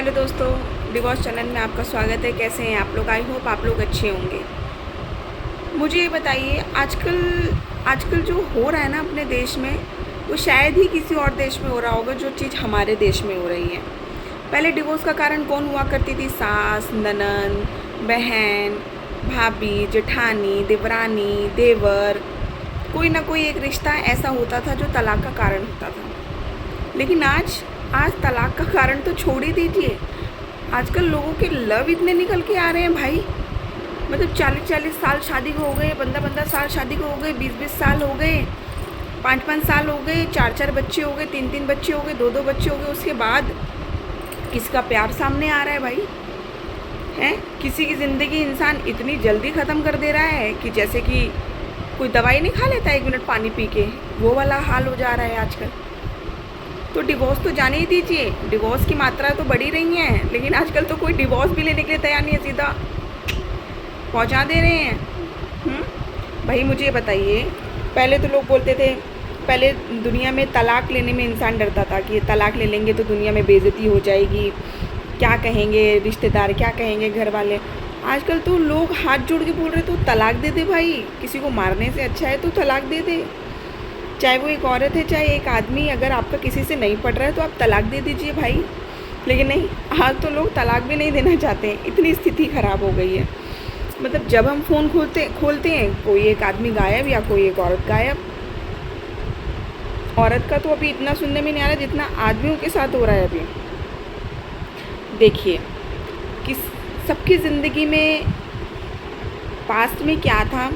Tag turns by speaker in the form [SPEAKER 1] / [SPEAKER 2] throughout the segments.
[SPEAKER 1] Hello दोस्तों, divorce channel में आपका स्वागत है। कैसे हैं आप लोग? आई होप आप लोग अच्छे होंगे। मुझे ये बताइए, आजकल आजकल जो हो रहा है ना अपने देश में, वो शायद ही किसी और देश में हो रहा होगा जो चीज़ हमारे देश में हो रही है। पहले डिवोर्स का कारण कौन हुआ करती थी? सास, ननद, बहन, भाभी, जेठानी, देवरानी, देवर। कोई ना कोई एक रिश्ता ऐसा होता था जो तलाक का कारण होता था। लेकिन आज तलाक का कारण तो छोड़ ही दीजिए, आजकल लोगों के लव इतने निकल के आ रहे हैं भाई। मतलब 40-40 साल शादी को हो गए, 15-15 साल शादी को हो गए, 20-20 साल हो गए, 5-5 साल हो गए, 4-4 बच्चे हो गए, 3-3 बच्चे हो गए, 2-2 बच्चे हो गए। उसके बाद किसका प्यार सामने आ रहा है भाई? हैं? किसी की ज़िंदगी इंसान इतनी जल्दी ख़त्म कर दे रहा है कि जैसे कि कोई दवाई नहीं खा लेता 1 मिनट पानी पी के, वो वाला हाल हो जा रहा है आजकल। तो डिवोर्स तो जाने ही दीजिए, डिवोर्स की मात्रा तो बढ़ी रही है, लेकिन आजकल तो कोई डिवोर्स भी लेने के लिए तैयार नहीं है, सीधा पहुंचा दे रहे हैं। भाई मुझे ये बताइए, पहले तो लोग बोलते थे, पहले दुनिया में तलाक लेने में इंसान डरता था कि तलाक ले लेंगे तो दुनिया में बेइज्जती हो जाएगी, क्या कहेंगे रिश्तेदार, क्या कहेंगे घर वाले। आजकल तो लोग हाथ जोड़ के बोल रहे तो तलाक दे दे भाई, किसी को मारने से अच्छा है तो तलाक दे दे। चाहे वो एक औरत है चाहे एक आदमी, अगर आपका किसी से नहीं पड़ रहा है तो आप तलाक दे दीजिए भाई। लेकिन नहीं, आज तो लोग तलाक भी नहीं देना चाहते हैं, इतनी स्थिति ख़राब हो गई है। मतलब जब हम फ़ोन खोलते हैं, कोई एक आदमी गायब या कोई एक औरत गायब। औरत का तो अभी इतना सुनने में नहीं आ रहा जितना आदमियों के साथ हो रहा है अभी। देखिए, किस सबकी ज़िंदगी में पास्ट में क्या था,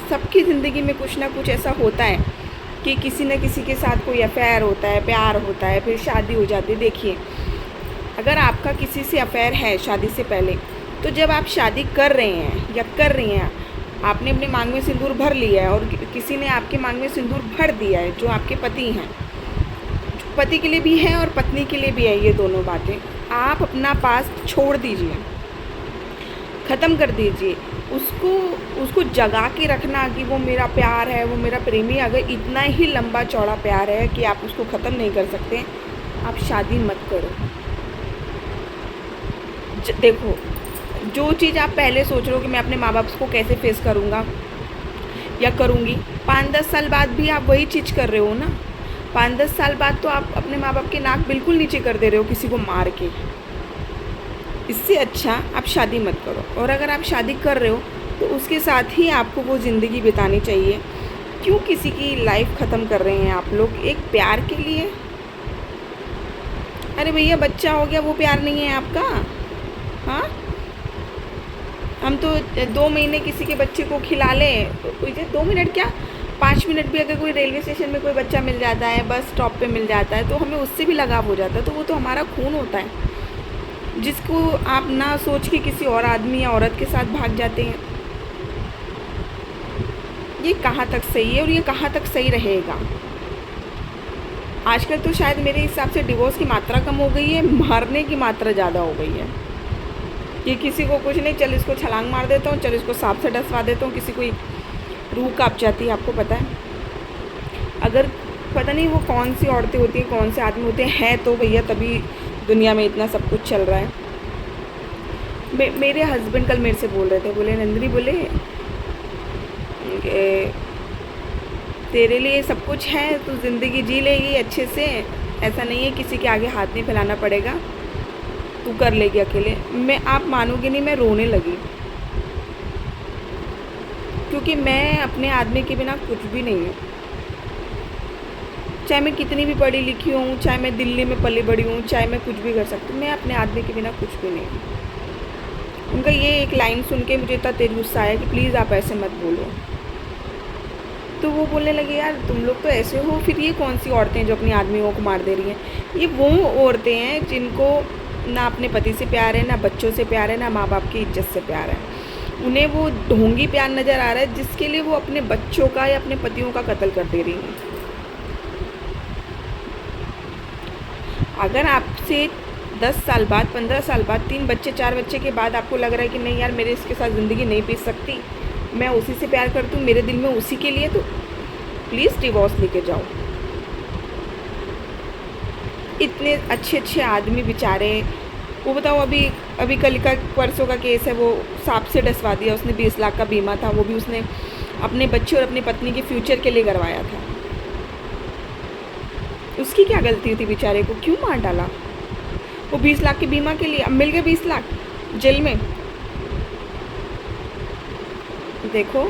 [SPEAKER 1] सबकी ज़िंदगी में कुछ ना कुछ ऐसा होता है कि किसी न किसी के साथ कोई अफेयर होता है, प्यार होता है, फिर शादी हो जाती है। देखिए, अगर आपका किसी से अफेयर है शादी से पहले, तो जब आप शादी कर रहे हैं या कर रही हैं, आपने अपने मांग में सिंदूर भर लिया है और किसी ने आपके मांग में सिंदूर भर दिया है, जो आपके पति हैं। पति के लिए भी है और पत्नी के लिए भी है ये दोनों बातें। आप अपना पास्ट छोड़ दीजिए, ख़त्म कर दीजिए उसको जगा के रखना कि वो मेरा प्यार है, वो मेरा प्रेमी। अगर इतना ही लंबा चौड़ा प्यार है कि आप उसको ख़त्म नहीं कर सकते, आप शादी मत करो। देखो, जो चीज़ आप पहले सोच रहे हो कि मैं अपने माँ बाप को कैसे फेस करूँगा या करूँगी, 5-10 साल बाद भी आप वही चीज़ कर रहे हो ना। 5-10 साल बाद तो आप अपने माँ बाप की नाक बिल्कुल नीचे कर दे रहे हो किसी को मार के। इससे अच्छा आप शादी मत करो, और अगर आप शादी कर रहे हो तो उसके साथ ही आपको वो ज़िंदगी बितानी चाहिए। क्यों किसी की लाइफ ख़त्म कर रहे हैं आप लोग एक प्यार के लिए? अरे भैया, बच्चा हो गया वो प्यार नहीं है आपका? हाँ, हम तो 2 महीने किसी के बच्चे को खिला लें, तो 2 मिनट क्या, 5 मिनट भी अगर कोई रेलवे स्टेशन में कोई बच्चा मिल जाता है, बस स्टॉप पे मिल जाता है, तो हमें उससे भी लगाव हो जाता है। तो वो तो हमारा खून होता है, जिसको आप ना सोच के किसी और आदमी या औरत के साथ भाग जाते हैं। ये कहाँ तक सही है और ये कहाँ तक सही रहेगा? आजकल तो शायद मेरे हिसाब से डिवोर्स की मात्रा कम हो गई है, मारने की मात्रा ज़्यादा हो गई है। कि किसी को कुछ नहीं, चल इसको छलांग मार देता हूँ, चल इसको सांप से डसवा देता हूँ, किसी कोई रूह काँप जाती है। आपको पता है, अगर पता नहीं वो कौन सी औरतें होती हैं, कौन से आदमी होते हैं, तो भैया तभी दुनिया में इतना सब कुछ चल रहा है। मेरे हस्बैंड कल मेरे से बोल रहे थे, बोले नंदिनी, बोले तेरे लिए सब कुछ है, तू ज़िंदगी जी लेगी अच्छे से, ऐसा नहीं है किसी के आगे हाथ नहीं फैलाना पड़ेगा, तू कर लेगी अकेले। आप मानोगे नहीं, मैं रोने लगी, क्योंकि मैं अपने आदमी के बिना कुछ भी नहीं हूँ। चाहे मैं कितनी भी पढ़ी लिखी हूँ, चाहे मैं दिल्ली में पली बड़ी हूँ, चाहे मैं कुछ भी कर सकती हूँ, मैं अपने आदमी के बिना कुछ भी नहीं हूँ। उनका ये एक लाइन सुन के मुझे इतना तेज गुस्सा आया कि प्लीज़ आप ऐसे मत बोलो। तो वो बोलने लगे, यार तुम लोग तो ऐसे हो, फिर ये कौन सी औरतें जो अपनी आदमियों को मार दे रही हैं? ये वो औरतें हैं जिनको ना अपने पति से प्यार है, ना बच्चों से प्यार है, ना माँ बाप की इज्जत से प्यार है। उन्हें वो ढोंगी प्यार नज़र आ रहा है, जिसके लिए वो अपने बच्चों का या अपने पतियों का कत्ल कर दे रही हैं। अगर आपसे 10 साल बाद, 15 साल बाद, 3 बच्चे 4 बच्चे के बाद आपको लग रहा है कि नहीं यार, मेरे इसके साथ ज़िंदगी नहीं बीत सकती, मैं उसी से प्यार करती हूँ, मेरे दिल में उसी के लिए, तो प्लीज़ डिवोर्स लेके जाओ। इतने अच्छे अच्छे आदमी बेचारे वो बताओ, अभी अभी कल का परसों का केस है, वो सांप से डसवा दिया उसने। 20 लाख का बीमा था, वो भी उसने अपने बच्चे और अपनी पत्नी के फ्यूचर के लिए करवाया था। उसकी क्या गलती थी बेचारे को, क्यों मार डाला? वो 20 लाख के बीमा के लिए, अब मिल गए 20 लाख जेल में। देखो,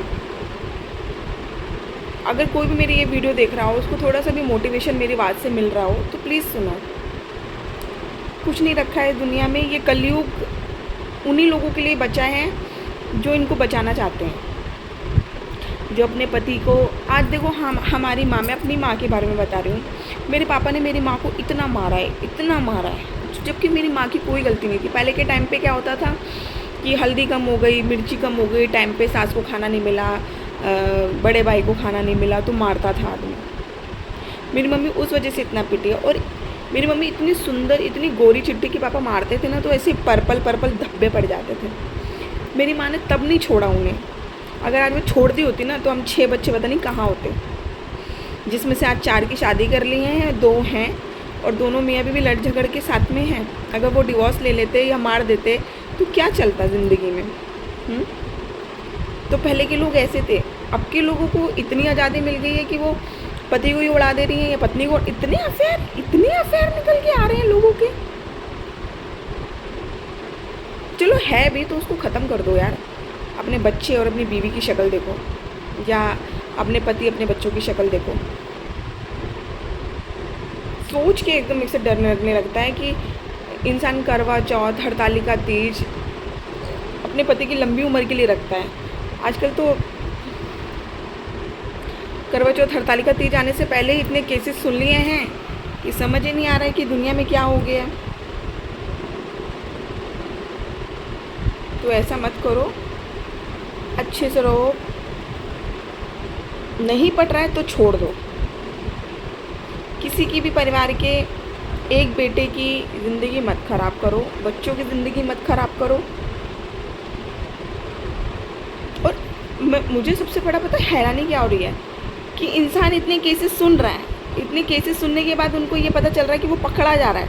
[SPEAKER 1] अगर कोई भी मेरी ये वीडियो देख रहा हो, उसको थोड़ा सा भी मोटिवेशन मेरी बात से मिल रहा हो तो प्लीज़ सुनो। कुछ नहीं रखा है दुनिया में, ये कलयुग उन्हीं लोगों के लिए बचा है जो इनको बचाना चाहते हैं, जो अपने पति को। आज देखो, हमारी माँ, मैं अपनी माँ के बारे में बता रही हूँ। मेरे पापा ने मेरी माँ को इतना मारा है, इतना मारा है, जबकि मेरी माँ की कोई गलती नहीं थी। पहले के टाइम पे क्या होता था कि हल्दी कम हो गई, मिर्ची कम हो गई, टाइम पे सास को खाना नहीं मिला, बड़े भाई को खाना नहीं मिला, तो मारता था आदमी। मेरी मम्मी उस वजह से इतना पिटी है। और मेरी मम्मी इतनी सुंदर, इतनी गोरी चिट्टी कि पापा मारते थे ना तो ऐसे पर्पल पर्पल धब्बे पड़ जाते थे। मेरी माँ ने तब नहीं छोड़ा उन्हें। अगर आज वो छोड़ दी होती ना तो हम 6 बच्चे पता नहीं कहाँ होते, जिसमें से आज 4 की शादी कर ली हैं, 2 हैं और दोनों मियाँ बीवी लड़ झगड़ के साथ में हैं। अगर वो डिवोर्स ले लेते या मार देते तो क्या चलता ज़िंदगी में? तो पहले के लोग ऐसे थे। अब के लोगों को इतनी आज़ादी मिल गई है कि वो पति को ही उड़ा दे रही हैं या पत्नी को। इतने अफेयर निकल के आ रहे हैं लोगों के। चलो है भी तो उसको ख़त्म कर दो यार। अपने बच्चे और अपनी बीवी की शक्ल देखो, या अपने पति अपने बच्चों की शक्ल देखो। सोच के एकदम एक से डरने लगने लगता है कि इंसान करवा चौथ, हड़तालिका तीज अपने पति की लंबी उम्र के लिए रखता है। आजकल तो करवा चौथ, हड़तालिका तीज आने से पहले ही इतने केसेस सुन लिए हैं कि समझ ही नहीं आ रहा है कि दुनिया में क्या हो गया। तो ऐसा मत करो, अच्छे से रहो। नहीं पट रहा है तो छोड़ दो। किसी की भी परिवार के एक बेटे की ज़िंदगी मत ख़राब करो, बच्चों की ज़िंदगी मत ख़राब करो। और मुझे सबसे बड़ा पता हैरानी क्या हो रही है कि इंसान इतने केसेस सुन रहा है, इतने केसेस सुनने के बाद उनको ये पता चल रहा है कि वो पकड़ा जा रहा है।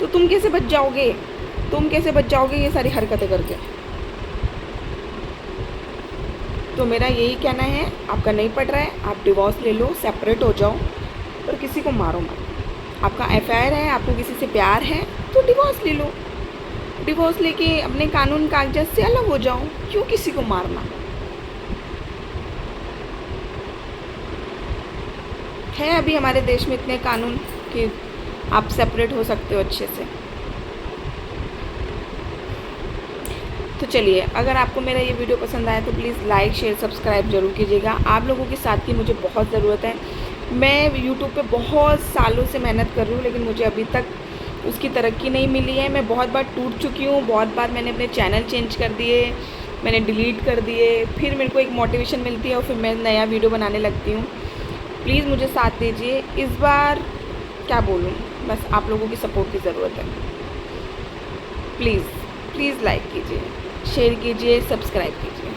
[SPEAKER 1] तो तुम कैसे बच जाओगे? ये सारी हरकतें करके? तो मेरा यही कहना है, आपका नहीं पड़ रहा है, आप डिवोर्स ले लो, सेपरेट हो जाओ, पर किसी को मारो मत। आपका अफेयर है, आपको किसी से प्यार है तो डिवोर्स ले लो। डिवोर्स लेके अपने कानून कागजात से अलग हो जाओ, क्यों किसी को मारना? है अभी हमारे देश में इतने कानून कि आप सेपरेट हो सकते हो अच्छे से। तो चलिए, अगर आपको मेरा ये वीडियो पसंद आया तो प्लीज़ लाइक, शेयर, सब्सक्राइब ज़रूर कीजिएगा। आप लोगों के साथ की मुझे बहुत ज़रूरत है। मैं यूट्यूब पे बहुत सालों से मेहनत कर रही हूँ, लेकिन मुझे अभी तक उसकी तरक्की नहीं मिली है। मैं बहुत बार टूट चुकी हूँ, बहुत बार मैंने अपने चैनल चेंज कर दिए, मैंने डिलीट कर दिए, फिर मेरे को एक मोटिवेशन मिलती है और फिर मैं नया वीडियो बनाने लगती हूँ। प्लीज़ मुझे साथ दीजिए। इस बार क्या बोलूँ, बस आप लोगों की सपोर्ट की ज़रूरत है। प्लीज़ लाइक कीजिए, शेयर कीजिए, सब्सक्राइब कीजिए।